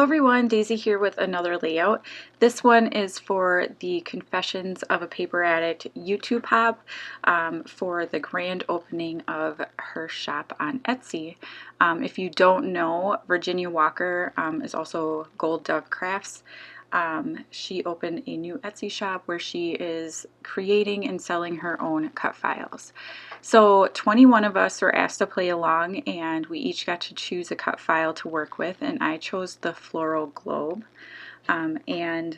Hello everyone, Daisy here with another layout. This one is for the Confessions of a Paper Addict YouTube hop for the grand opening of her shop on Etsy. If you don't know, Virginia Walker is also Gold Dove Crafts. She opened a new Etsy shop where she is creating and selling her own cut files. So 21 of us were asked to play along, and we each got to choose a cut file to work with, and I chose the floral globe. And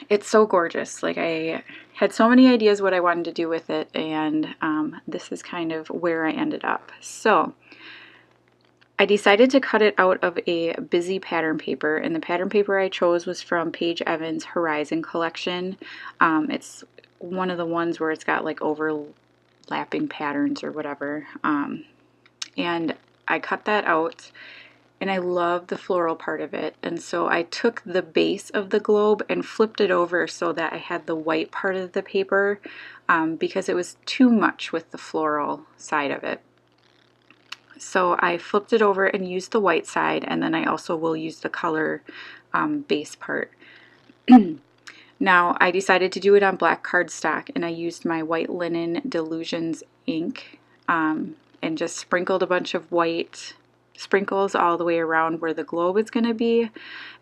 it's so gorgeous. Like, I had so many ideas what I wanted to do with it, and this is kind of where I ended up. So I decided to cut it out of a busy pattern paper, and the pattern paper I chose was from Paige Evans' Horizon collection. It's one of the ones where it's got like overlapping patterns or whatever. And I cut that out, and I love the floral part of it. And so I took the base of the globe and flipped it over so that I had the white part of the paper because it was too much with the floral side of it. So I flipped it over and used the white side, and then I also will use the color base part. Now I decided to do it on black cardstock, and I used my white linen Delusions ink and just sprinkled a bunch of white sprinkles all the way around where the globe is going to be.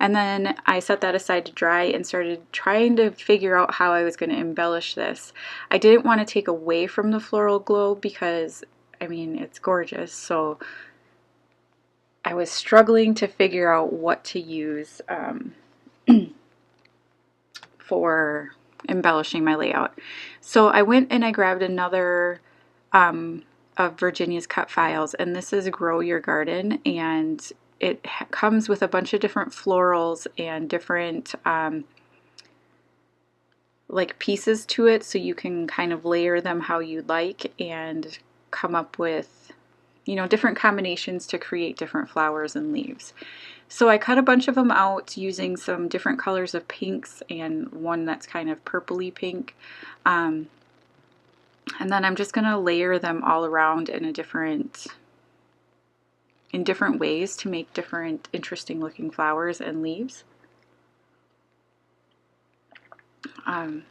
And then I set that aside to dry and started trying to figure out how I was going to embellish this. I didn't want to take away from the floral globe because, I mean, it's gorgeous. So I was struggling to figure out what to use for embellishing my layout. So I went and I grabbed another of Virginia's cut files, and this is Grow Your Garden, and it comes with a bunch of different florals and different like pieces to it, so you can kind of layer them how you like and come up with, you know, different combinations to create different flowers and leaves. So I cut a bunch of them out using some different colors of pinks and one that's kind of purpley pink. And then I'm just going to layer them all around in different ways to make different interesting looking flowers and leaves. And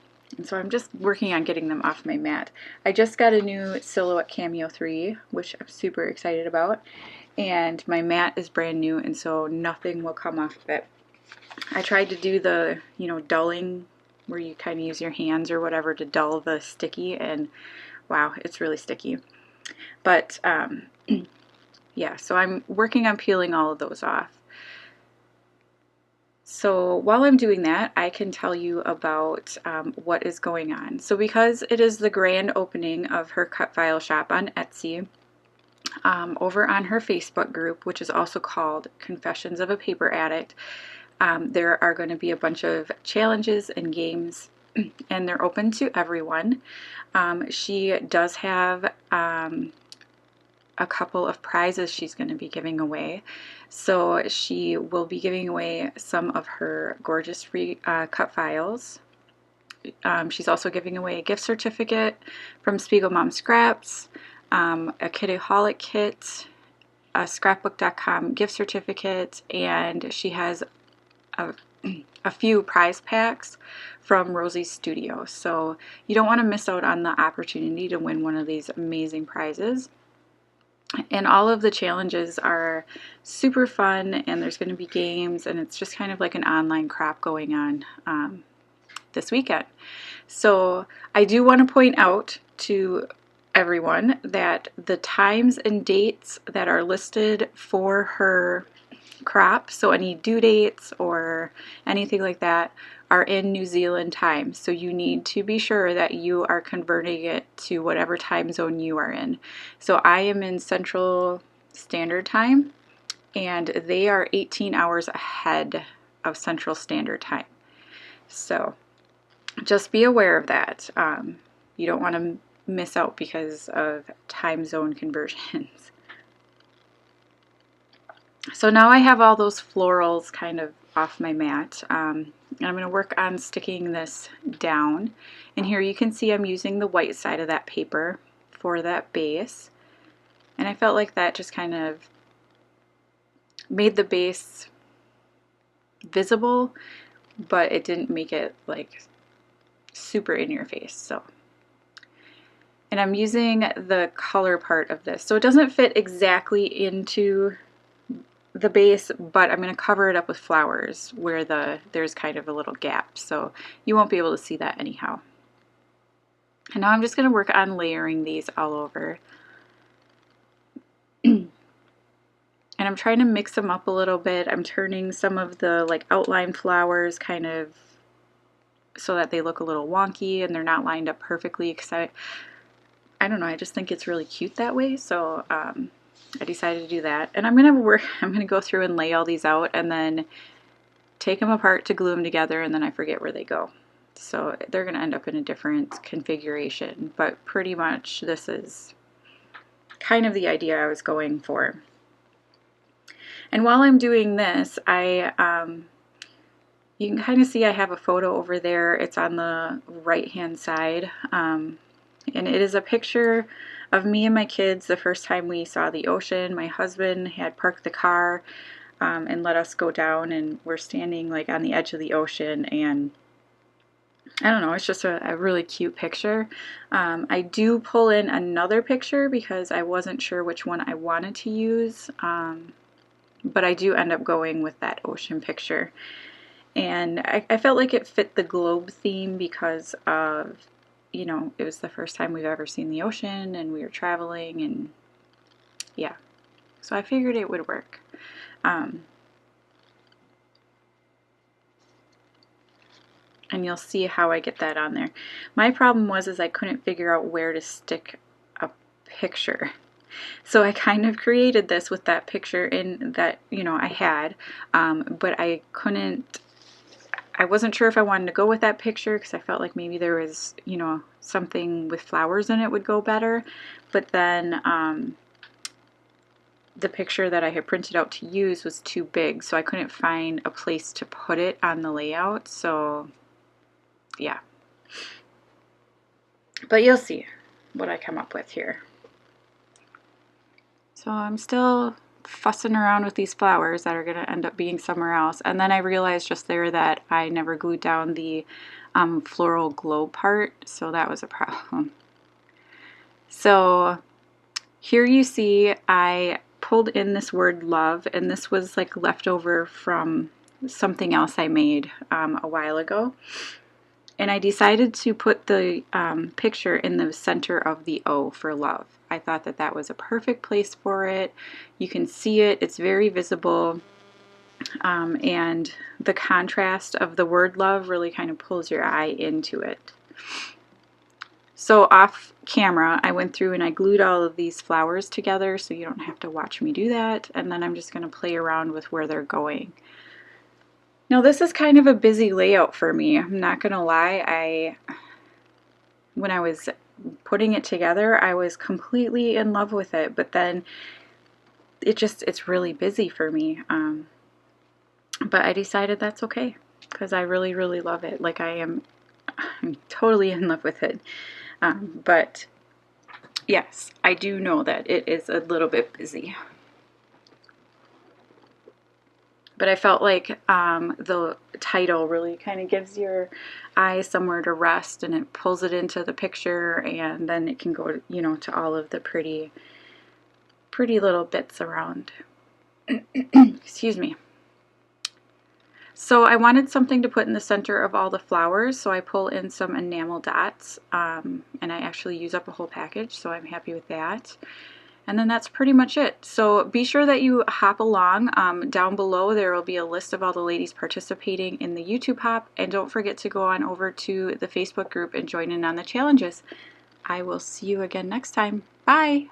so I'm just working on getting them off my mat. I just got a new Silhouette Cameo 3, which I'm super excited about. And my mat is brand new, and so nothing will come off of it. I tried to do the, you know, dulling where you kind of use your hands or whatever to dull the sticky, and wow, it's really sticky. But yeah, so I'm working on peeling all of those off. So while I'm doing that, I can tell you about what is going on. So because it is the grand opening of her cut file shop on Etsy, over on her Facebook group, which is also called Confessions of a Paper Addict, there are going to be a bunch of challenges and games, and they're open to everyone. She does have a couple of prizes she's going to be giving away. So she will be giving away some of her gorgeous free cut files. She's also giving away a gift certificate from Spiegel Mom Scraps, a Kittyholic kit, a scrapbook.com gift certificate, and she has a few prize packs from Rosie's Studio. So you don't want to miss out on the opportunity to win one of these amazing prizes. And all of the challenges are super fun, and there's going to be games, and it's just kind of like an online crop going on this weekend. So I do want to point out to everyone that the times and dates that are listed for her crop, so any due dates or anything like that, are in New Zealand time. So you need to be sure that you are converting it to whatever time zone you are in. So I am in Central Standard Time, and they are 18 hours ahead of Central Standard Time. So just be aware of that. You don't want to miss out because of time zone conversions. So now I have all those florals kind of off my mat. And I'm going to work on sticking this down. And here you can see I'm using the white side of that paper for that base. And I felt like that just kind of made the base visible, but it didn't make it like super in your face. So, and I'm using the color part of this, so it doesn't fit exactly into the base, but I'm going to cover it up with flowers where there's kind of a little gap, so you won't be able to see that anyhow. And now I'm just going to work on layering these all over. And I'm trying to mix them up a little bit. I'm turning some of the like outline flowers kind of so that they look a little wonky and they're not lined up perfectly, because I don't know, I just think it's really cute that way. So I decided to do that, and I'm gonna go through and lay all these out and then take them apart to glue them together, and then I forget where they go. So they're gonna end up in a different configuration, but pretty much this is kind of the idea I was going for. And while I'm doing this, you can kind of see I have a photo over there. It's on the right hand side, and it is a picture of me and my kids the first time we saw the ocean. My husband had parked the car and let us go down, and we're standing like on the edge of the ocean, and I don't know, it's just a really cute picture. I do pull in another picture because I wasn't sure which one I wanted to use, but I do end up going with that ocean picture. And I felt like it fit the globe theme because of, you know, it was the first time we've ever seen the ocean and we were traveling, and yeah, so I figured it would work. And you'll see how I get that on there. My problem was I couldn't figure out where to stick a picture. So I kind of created this with that picture in that, you know, I had, but I wasn't sure if I wanted to go with that picture because I felt like maybe there was, you know, something with flowers in it would go better. But then the picture that I had printed out to use was too big, so I couldn't find a place to put it on the layout. So yeah. But you'll see what I come up with here. So I'm still fussing around with these flowers that are going to end up being somewhere else. And then I realized just there that I never glued down the floral globe part, so that was a problem. So here you see I pulled in this word love, and this was like leftover from something else I made a while ago. And I decided to put the picture in the center of the O for love. I thought that that was a perfect place for it. You can see it, it's very visible, and the contrast of the word love really kind of pulls your eye into it. So off camera, I went through and I glued all of these flowers together so you don't have to watch me do that, and then I'm just going to play around with where they're going. Now this is kind of a busy layout for me, I'm not gonna lie. When I was putting it together, I was completely in love with it, but then it's really busy for me. But I decided that's okay because I really, really love it. Like I'm totally in love with it. But yes, I do know that it is a little bit busy. But I felt like the title really kind of gives your eye somewhere to rest, and it pulls it into the picture, and then it can go, you know, to all of the pretty little bits around. Excuse me. So I wanted something to put in the center of all the flowers, so I pull in some enamel dots, and I actually use up a whole package, so I'm happy with that. And then that's pretty much it. So be sure that you hop along. Down below there will be a list of all the ladies participating in the YouTube hop, and don't forget to go on over to the Facebook group and join in on the challenges. I will see you again next time. Bye!